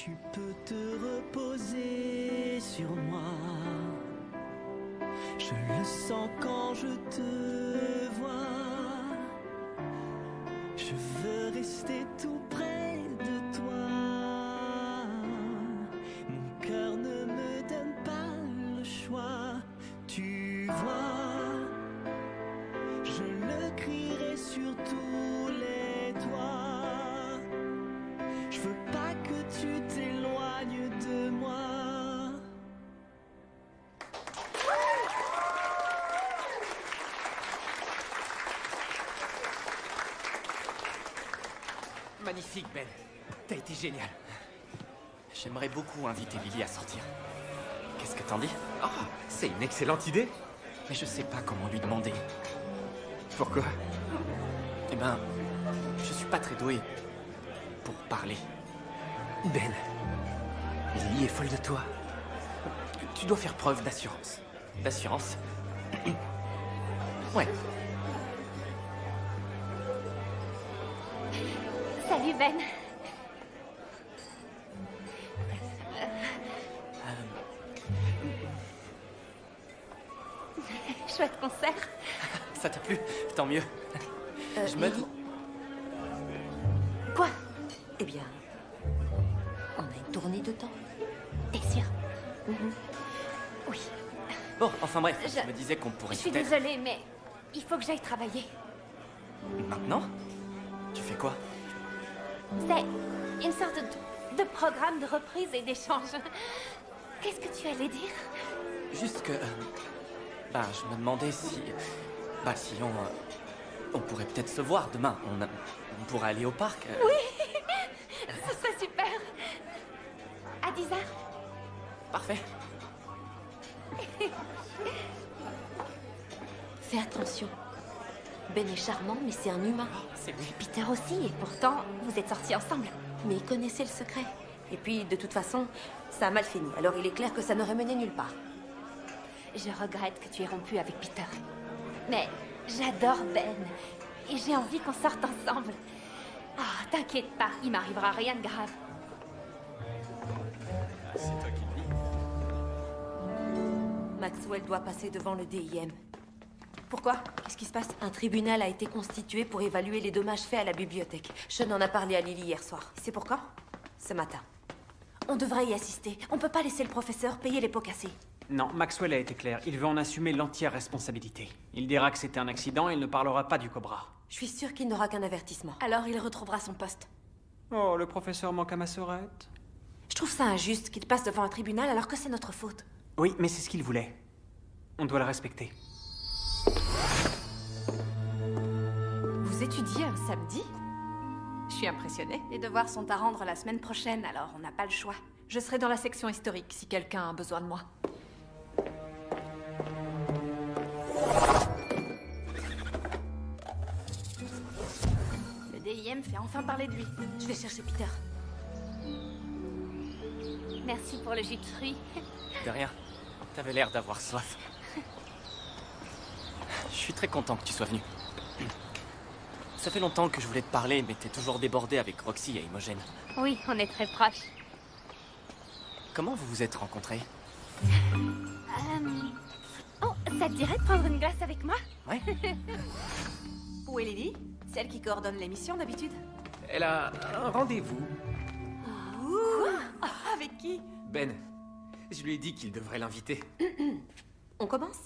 Tu peux te reposer sur moi. Je le sens quand je te vois. Je veux rester tout près de toi. Mon cœur ne me donne pas le choix. Tu vois, je le crierai sur tous les toits. Je veux pas que tu t'éloignes de moi. Magnifique, Ben. T'as été génial. J'aimerais beaucoup inviter Lily à sortir. Qu'est-ce que t'en dis? Ah, c'est une excellente idée. Mais je sais pas comment lui demander. Pourquoi? Eh ben, je suis pas très doué pour parler. Ben, Lily est folle de toi. Tu dois faire preuve d'assurance. D'assurance? Ouais. Salut Ben. Chouette concert. Ça t'a plu? Tant mieux. Je me... Lily. Quoi? Eh bien, on a une tournée de temps. T'es sûre? Oui. Bon, enfin bref, Je je me disais qu'on pourrait Je suis peut-être... désolée, mais il faut que j'aille travailler. Maintenant? Tu fais quoi? C'est une sorte de programme de reprise et d'échange. Qu'est-ce que tu allais dire? Juste que... bah, je me demandais si... bah, si on pourrait peut-être se voir demain. On pourrait aller au parc. Ce serait super. À 10h. Parfait. Fais attention. Ben est charmant, mais c'est un humain. C'est lui. Peter aussi, et pourtant, vous êtes sortis ensemble. Mais il connaissait le secret. Et puis, de toute façon, ça a mal fini. Alors il est clair que ça n'aurait mené nulle part. Je regrette que tu aies rompu avec Peter. Mais j'adore Ben. Et j'ai envie qu'on sorte ensemble. Ah, t'inquiète pas, il m'arrivera rien de grave. C'est toi qui le dis. Maxwell doit passer devant le DIM. Pourquoi? Qu'est-ce qui se passe? Un tribunal a été constitué pour évaluer les dommages faits à la bibliothèque. Sean en a parlé à Lily hier soir. C'est pour quand? Ce matin. On devrait y assister. On peut pas laisser le professeur payer les pots cassés. Non, Maxwell a été clair. Il veut en assumer l'entière responsabilité. Il dira que c'était un accident et il ne parlera pas du Cobra. Je suis sûre qu'il n'aura qu'un avertissement. Alors il retrouvera son poste. Oh, le professeur manque à ma sœurette. Je trouve ça injuste qu'il passe devant un tribunal alors que c'est notre faute. Oui, mais c'est ce qu'il voulait. On doit le respecter. Vous étudiez un samedi? Je suis impressionnée. Les devoirs sont à rendre la semaine prochaine, alors on n'a pas le choix. Je serai dans la section historique si quelqu'un a besoin de moi. Le DIM fait enfin parler de lui. Je vais chercher Peter. Merci pour le jus de fruits. De rien. T'avais l'air d'avoir soif. Je suis très content que tu sois venu. Ça fait longtemps que je voulais te parler, mais t'es toujours débordé avec Roxy et Imogen. Oui, on est très proches. Comment vous vous êtes rencontrés? Oh, ça te dirait de prendre une glace avec moi? Ouais. Où est Lily? C'est elle qui coordonne l'émission d'habitude. Elle a un rendez-vous. Avec qui? Ben, je lui ai dit qu'il devrait l'inviter. On commence?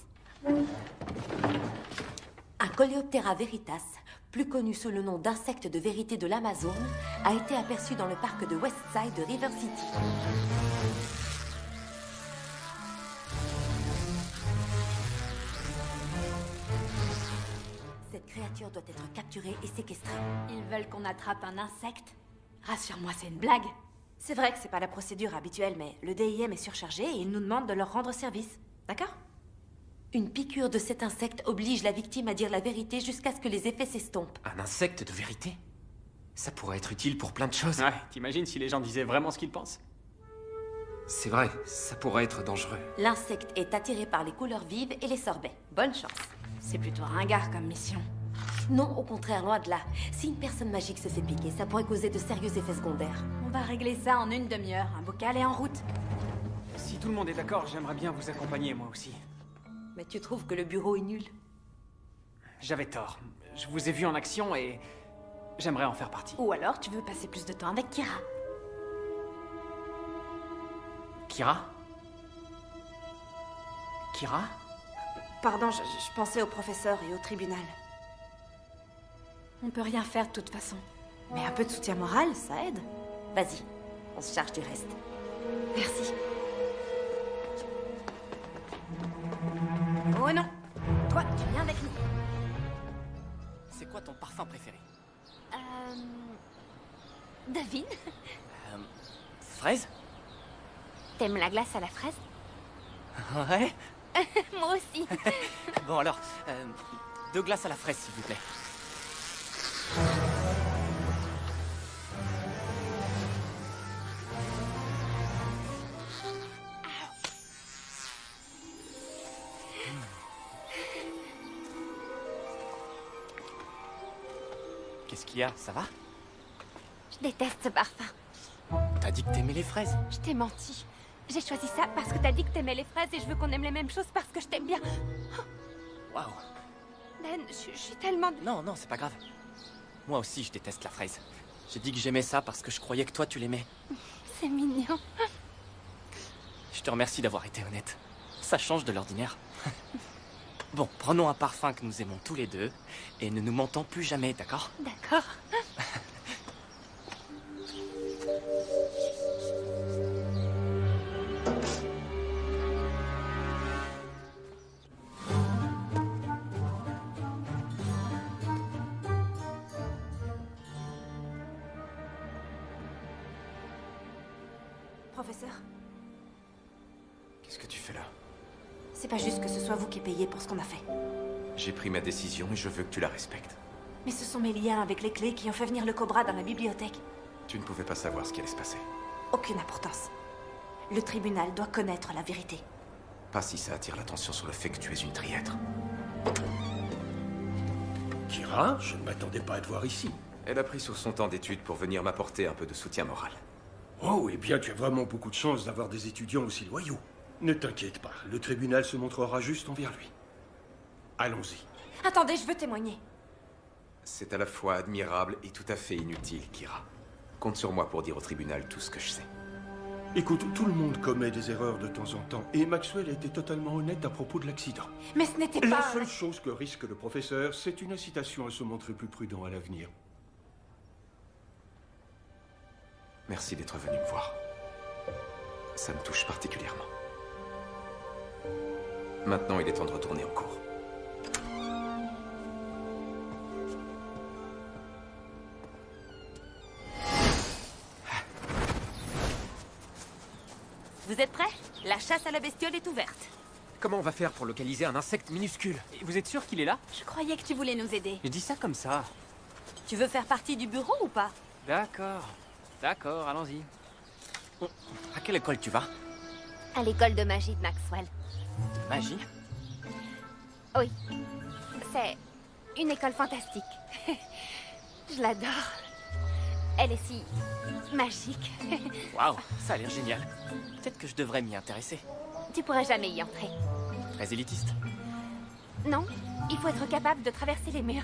Un Coleoptera veritas, plus connu sous le nom d'insecte de vérité de l'Amazone, a été aperçu dans le parc de Westside de River City. Cette créature doit être capturée et séquestrée. Ils veulent qu'on attrape un insecte? Rassure-moi, c'est une blague. C'est vrai que c'est pas la procédure habituelle, mais le DIM est surchargé et il nous demande de leur rendre service. D'accord? Une piqûre de cet insecte oblige la victime à dire la vérité jusqu'à ce que les effets s'estompent. Un insecte de vérité? Ça pourrait être utile pour plein de choses. Ouais, t'imagines si les gens disaient vraiment ce qu'ils pensent? C'est vrai, ça pourrait être dangereux. L'insecte est attiré par les couleurs vives et les sorbets. Bonne chance. C'est plutôt ringard comme mission. Non, au contraire, loin de là. Si une personne magique se fait piquer, ça pourrait causer de sérieux effets secondaires. On va régler ça en une demi-heure. Un bocal et en route. Si tout le monde est d'accord, j'aimerais bien vous accompagner, moi aussi. Mais tu trouves que le bureau est nul? J'avais tort. Je vous ai vu en action et j'aimerais en faire partie. Ou alors, tu veux passer plus de temps avec Kira. Kira? Kira? Pardon, je pensais au professeur et au tribunal. On peut rien faire de toute façon. Mais un peu de soutien moral, ça aide. Vas-y, on se charge du reste. Merci. Oh non! Toi, tu viens avec nous. C'est quoi ton parfum préféré? Devine. Fraise? T'aimes la glace à la fraise? Ouais. Moi aussi. Bon alors, 2 glaces à la fraise, s'il vous plaît. Qu'est-ce qu'il y a? Ça va? Je déteste ce parfum. T'as dit que t'aimais les fraises. Je t'ai menti. J'ai choisi ça parce que t'as dit que t'aimais les fraises et je veux qu'on aime les mêmes choses parce que je t'aime bien. Waouh. Ben, je suis tellement... Non, c'est pas grave. Moi aussi, je déteste la fraise. J'ai dit que j'aimais ça parce que je croyais que toi, tu l'aimais. C'est mignon. Je te remercie d'avoir été honnête. Ça change de l'ordinaire. Bon, prenons un parfum que nous aimons tous les deux et ne nous mentons plus jamais, d'accord? D'accord. Professeur, Qu'est-ce que tu fais là? c'est pas juste que ce soit vous qui payez pour ce qu'on a fait. J'ai pris ma décision et je veux que tu la respectes. Mais ce sont mes liens avec les clés qui ont fait venir le Cobra dans la bibliothèque. Tu ne pouvais pas savoir ce qui allait se passer. Aucune importance. Le tribunal doit connaître la vérité. Pas si ça attire l'attention sur le fait que tu es une triètre. Kira, je ne m'attendais pas à te voir ici. Elle a pris sur son temps d'études pour venir m'apporter un peu de soutien moral. Oh, eh bien, tu as vraiment beaucoup de chance d'avoir des étudiants aussi loyaux. Ne t'inquiète pas, le tribunal se montrera juste envers lui. Allons-y. Attendez, je veux témoigner. C'est à la fois admirable et tout à fait inutile, Kira. Compte sur moi pour dire au tribunal tout ce que je sais. Écoute, tout le monde commet des erreurs de temps en temps, et Maxwell a été totalement honnête à propos de l'accident. Mais ce n'était La pas... seule chose que risque le professeur, c'est une incitation à se montrer plus prudent à l'avenir. Merci d'être venu me voir. Ça me touche particulièrement. Maintenant, il est temps de retourner en cours. Vous êtes prêts? La chasse à la bestiole est ouverte. Comment on va faire pour localiser un insecte minuscule? Et vous êtes sûr qu'il est là? Je croyais que tu voulais nous aider. Je dis ça comme ça. Tu veux faire partie du bureau ou pas? D'accord. D'accord, allons-y. À quelle école tu vas? À l'école de magie de Maxwell. De magie? Oui. C'est une école fantastique. Je l'adore. Elle est si magique. Waouh, ça a l'air génial. Peut-être que je devrais m'y intéresser. Tu pourrais jamais y entrer. Très élitiste. Non, il faut être capable de traverser les murs.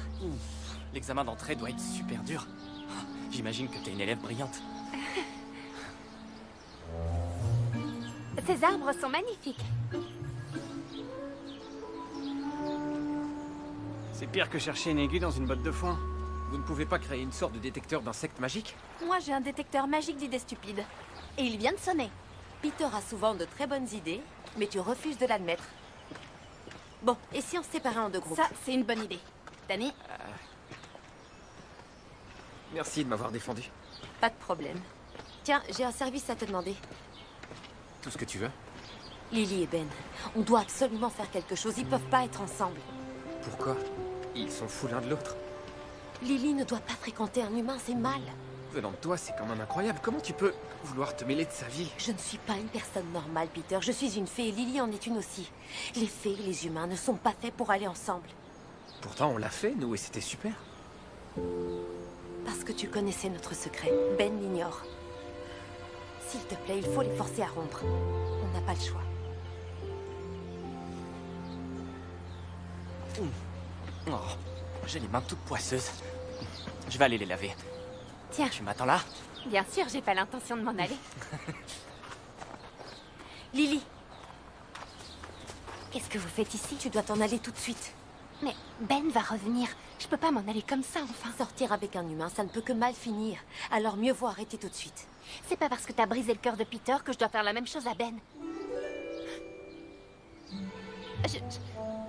L'examen d'entrée doit être super dur. J'imagine que t'es une élève brillante. Ces arbres sont magnifiques. C'est pire que chercher une aiguille dans une botte de foin. Vous ne pouvez pas créer une sorte de détecteur d'insectes magiques? Moi, j'ai un détecteur magique d'idées stupides. Et il vient de sonner. Peter a souvent de très bonnes idées, mais tu refuses de l'admettre. Bon, et si on se séparait en deux groupes? Ça, c'est une bonne idée. Danny, Merci de m'avoir défendu. Pas de problème. Tiens, j'ai un service à te demander. Tout ce que tu veux. Lily et Ben, on doit absolument faire quelque chose. Ils peuvent pas être ensemble. Pourquoi? Ils sont fous l'un de l'autre. Lily ne doit pas fréquenter un humain, c'est mal. Venant de toi, c'est quand même incroyable. Comment tu peux vouloir te mêler de sa vie? Je ne suis pas une personne normale, Peter. Je suis une fée et Lily en est une aussi. Les fées et les humains ne sont pas faits pour aller ensemble. Pourtant, on l'a fait, nous, et c'était super. Parce que tu connaissais notre secret. Ben l'ignore. S'il te plaît, il faut les forcer à rompre. On n'a pas le choix. Oh, j'ai les mains toutes poisseuses. Je vais aller les laver. Tiens, Tu m'attends là? bien sûr, j'ai pas l'intention de m'en aller. Lily, Qu'est-ce que vous faites ici? tu dois t'en aller tout de suite. Mais Ben va revenir. Je peux pas m'en aller comme ça, enfin. Sortir avec un humain, ça ne peut que mal finir. Alors mieux vaut arrêter tout de suite. C'est pas parce que t'as brisé le cœur de Peter que je dois faire la même chose à Ben.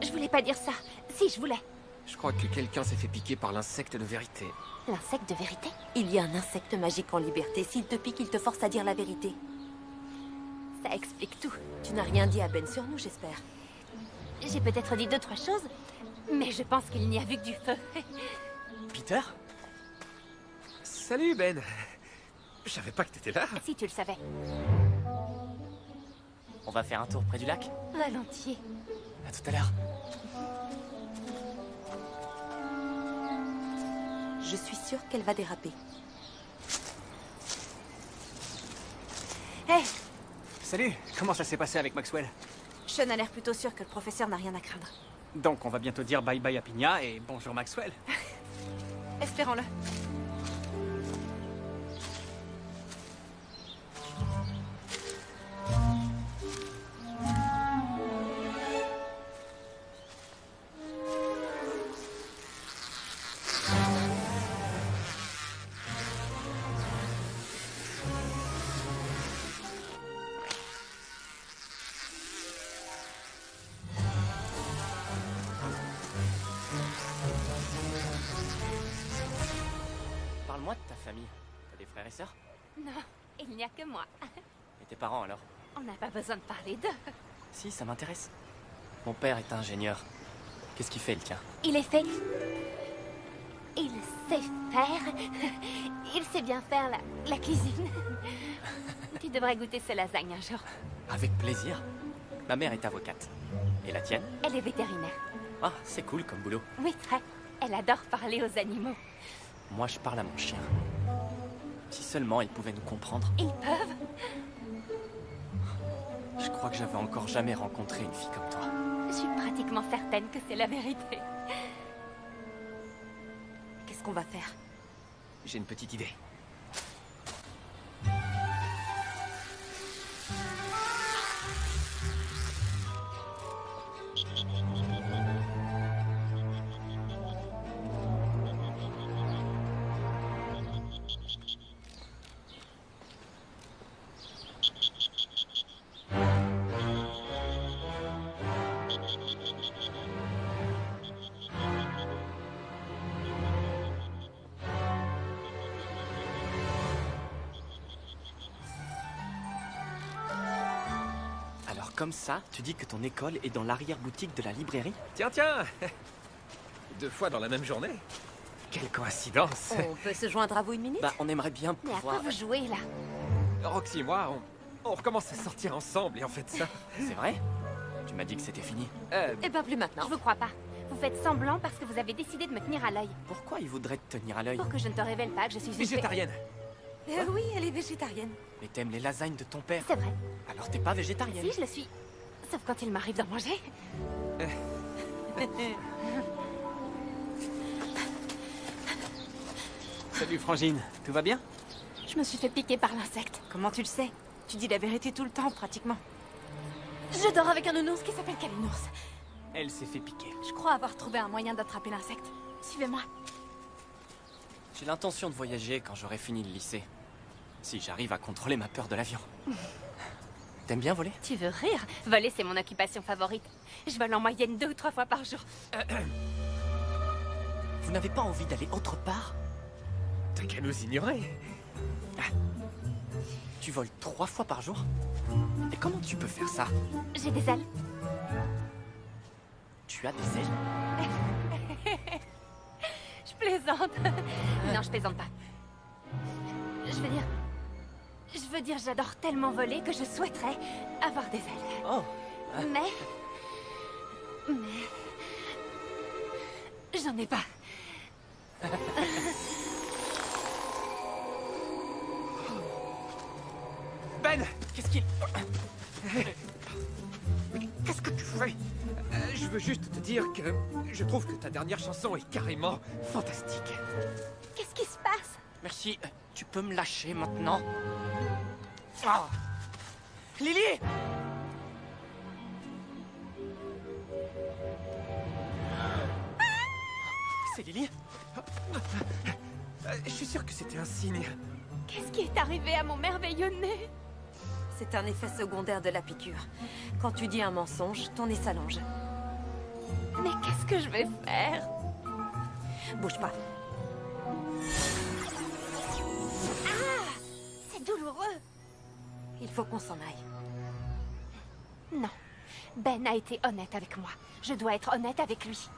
Je voulais pas dire ça. Si, je voulais. Je crois que quelqu'un s'est fait piquer par l'insecte de vérité. L'insecte de vérité? Il y a un insecte magique en liberté. S'il te pique, il te force à dire la vérité. Ça explique tout. Tu n'as rien dit à Ben sur nous, j'espère. J'ai peut-être dit 2-3 choses, mais je pense qu'il n'y a vu que du feu. Peter? Salut Ben. Je savais pas que t'étais là. Si tu le savais. On va faire un tour près du lac? Volontiers. À tout à l'heure. Je suis sûre qu'elle va déraper. Hé, Salut, comment ça s'est passé avec Maxwell? Sean a l'air plutôt sûr que le professeur n'a rien à craindre. Donc on va bientôt dire bye bye à Pina et bonjour Maxwell. Espérons-le. Parle-moi de ta famille. T'as des frères et sœurs? Non, il n'y a que moi. Et tes parents alors? On n'a pas besoin de parler d'eux. Si, ça m'intéresse. Mon père est ingénieur. Qu'est-ce qu'il fait, le tien? Il est fait. Il sait faire. Il sait bien faire la cuisine. Tu devrais goûter ces lasagnes un jour. Avec plaisir. Ma mère est avocate. Et la tienne? Elle est vétérinaire. Ah, c'est cool comme boulot. Oui, très. Elle adore parler aux animaux. Moi, je parle à mon chien. Si seulement ils pouvaient nous comprendre. Ils peuvent. Je crois que j'avais encore jamais rencontré une fille comme toi. Je suis pratiquement certaine que c'est la vérité. Qu'est-ce qu'on va faire? J'ai une petite idée. Alors comme ça, tu dis que ton école est dans l'arrière-boutique de la librairie? Tiens, tiens. 2 fois dans la même journée. Quelle coïncidence. On peut se joindre à vous une minute? Bah, on aimerait bien Mais à pouvoir... quoi vous jouez, là? Roxy et moi, on recommence à sortir ensemble et en fait ça... C'est vrai? Tu m'as dit que c'était fini. Eh ben plus maintenant. Je vous crois pas. Vous faites semblant parce que vous avez décidé de me tenir à l'œil. Pourquoi il voudrait te tenir à l'œil? Pour que je ne te révèle pas que je suis une Végétarienne. Oui, elle est végétarienne. Mais t'aimes les lasagnes de ton père. C'est vrai. Alors t'es pas végétarienne. Si, je le suis. Sauf quand il m'arrive d'en manger. Salut Frangine, tout va bien? Je me suis fait piquer par l'insecte. Comment tu le sais? Tu dis la vérité tout le temps, pratiquement. Je dors avec un nounours qui s'appelle Kalinours. Elle s'est fait piquer. Je crois avoir trouvé un moyen d'attraper l'insecte. Suivez-moi. J'ai l'intention de voyager quand j'aurai fini le lycée. Si j'arrive à contrôler ma peur de l'avion. T'aimes bien voler? Tu veux rire? Voler, c'est mon occupation favorite. Je vole en moyenne 2 ou 3 fois par jour. Vous n'avez pas envie d'aller autre part? T'as qu'à nous ignorer. Tu voles 3 fois par jour? Et comment tu peux faire ça? J'ai des ailes. Tu as des ailes? Je plaisante. Non, je plaisante pas. Je veux dire, j'adore tellement voler que je souhaiterais avoir des ailes. Oh! Mais J'en ai pas. Ben, qu'est-ce qu'il... Qu'est-ce que tu fais? Je veux juste te dire que je trouve que ta dernière chanson est carrément fantastique. Qu'est-ce qui se passe? Merci. Tu peux me lâcher maintenant? Ah. Lily! C'est Lily? Je suis sûr que c'était un signe. Qu'est-ce qui est arrivé à mon merveilleux nez? C'est un effet secondaire de la piqûre. Quand tu dis un mensonge, ton nez s'allonge. Mais qu'est-ce que je vais faire? Bouge pas. Ah! C'est douloureux. Il faut qu'on s'en aille. Non. Ben a été honnête avec moi. Je dois être honnête avec lui.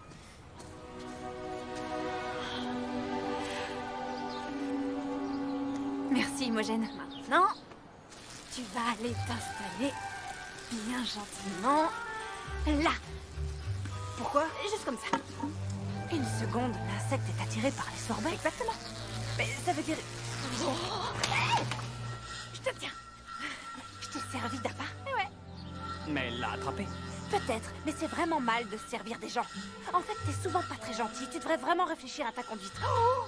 Merci, Imogen. Maintenant, tu vas aller t'installer bien gentiment là. Pourquoi? Juste comme ça. Une seconde, l'insecte est attiré par les sorbets. Exactement. Mais ça veut dire... Je te tiens. Je t'ai servi d'appât. Ouais. Mais elle l'a attrapé. Peut-être, mais c'est vraiment mal de se servir des gens. En fait, t'es souvent pas très gentil. Tu devrais vraiment réfléchir à ta conduite. Oh!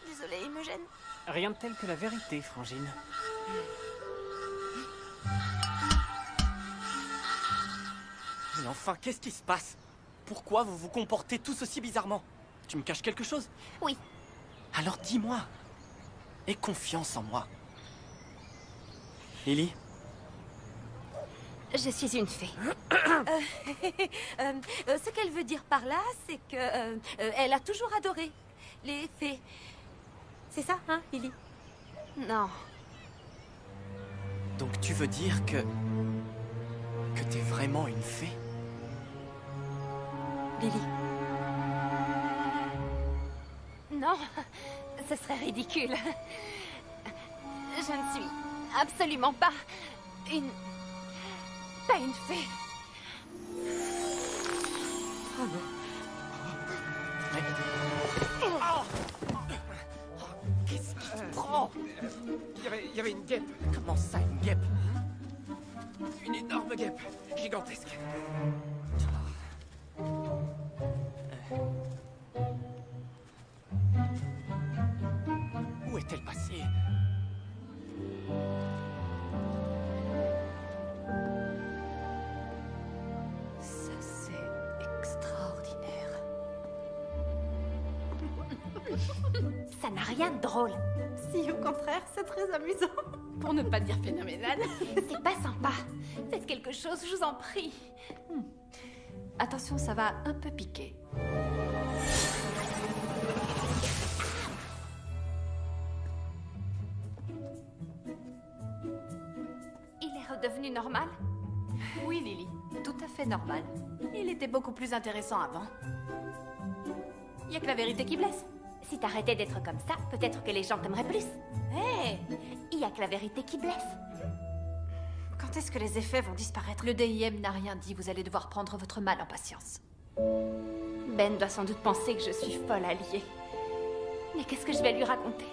Désolée, Imogen. Rien de tel que la vérité, Frangine. Mais enfin, qu'est-ce qui se passe? Pourquoi vous vous comportez tous aussi bizarrement? Tu me caches quelque chose? Oui. Alors dis-moi. Aie confiance en moi. Lily? Je suis une fée. Ce qu'elle veut dire par là, c'est que elle a toujours adoré les fées. C'est ça, hein, Lily? Non. Donc tu veux dire que t'es vraiment une fée? Lily. Non, ce serait ridicule. Je ne suis absolument pas une fée. Oh non. Qu'est-ce qui te prend? Il y avait une guêpe. Comment ça, une guêpe? Une énorme guêpe. Gigantesque. Où est-elle passée? Ça, c'est extraordinaire. Ça n'a rien de drôle. Si, au contraire, c'est très amusant. Pour ne pas dire phénoménal. C'est pas sympa. Faites quelque chose, je vous en prie. Attention, ça va un peu piquer. Il est redevenu normal? Oui, Lily, tout à fait normal. Il était beaucoup plus intéressant avant. Il n'y a que la vérité qui blesse. Si t'arrêtais d'être comme ça, peut-être que les gens t'aimeraient plus. Hé! Il y a que la vérité qui blesse. Quand est-ce que les effets vont disparaître? Le DIM n'a rien dit, vous allez devoir prendre votre mal en patience. Ben doit sans doute penser que je suis folle alliée. Mais qu'est-ce que je vais lui raconter?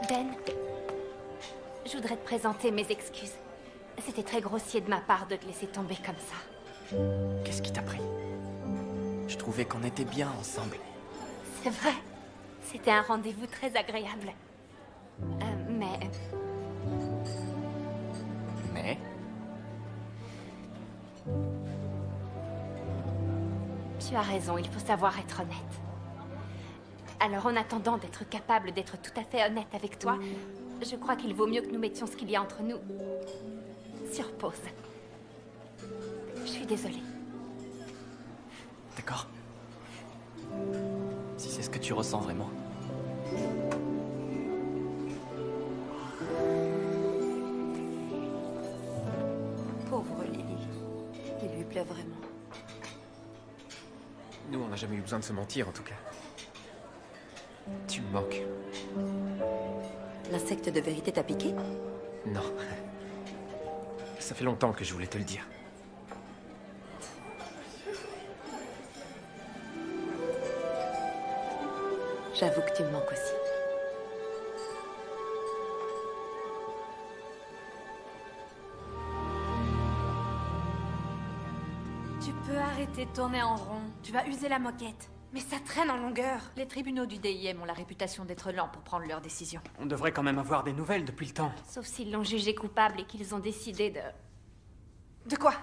Ben, je voudrais te présenter mes excuses. C'était très grossier de ma part de te laisser tomber comme ça. Qu'est-ce qui t'a pris? Je trouvais qu'on était bien ensemble. C'est vrai. C'était un rendez-vous très agréable. Mais... Tu as raison, il faut savoir être honnête. Alors en attendant d'être capable d'être tout à fait honnête avec toi, je crois qu'il vaut mieux que nous mettions ce qu'il y a entre nous sur pause. Je suis désolée. D'accord. Si c'est ce que tu ressens vraiment. Pauvre Lily. Il lui plaît vraiment. Nous, on n'a jamais eu besoin de se mentir, en tout cas. Tu me manques. L'insecte de vérité t'a piqué? Non. Ça fait longtemps que je voulais te le dire. J'avoue que tu me manques aussi. Tu peux arrêter de tourner en rond. Tu vas user la moquette. Mais ça traîne en longueur. Les tribunaux du DIM ont la réputation d'être lents pour prendre leurs décisions. On devrait quand même avoir des nouvelles depuis le temps. Sauf s'ils l'ont jugé coupable et qu'ils ont décidé de... De quoi?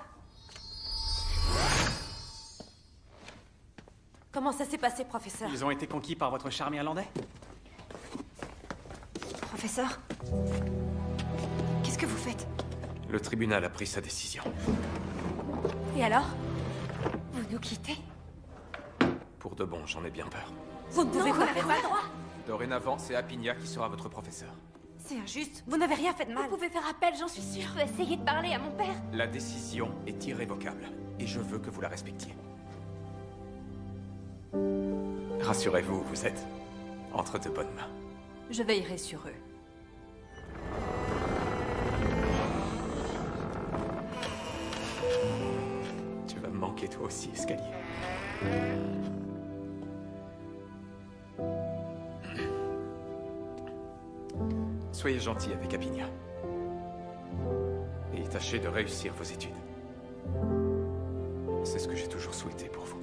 Comment ça s'est passé, professeur? Ils ont été conquis par votre charme irlandais? Professeur? Qu'est-ce que vous faites? Le tribunal a pris sa décision. Et alors? Vous nous quittez? Pour de bon, j'en ai bien peur. Vous ne pouvez vous pas n'avez faire pas ça. le droit. Dorénavant, c'est Apinia qui sera votre professeur. C'est injuste. Vous n'avez rien fait de mal. Vous pouvez faire appel, j'en suis sûre. Je peux essayer de parler à mon père. La décision est irrévocable, et je veux que vous la respectiez. Rassurez-vous, vous êtes entre de bonnes mains. Je veillerai sur eux. Tu vas me manquer toi aussi, Escalier. Soyez gentil avec Apinia. Et tâchez de réussir vos études. C'est ce que j'ai toujours souhaité pour vous.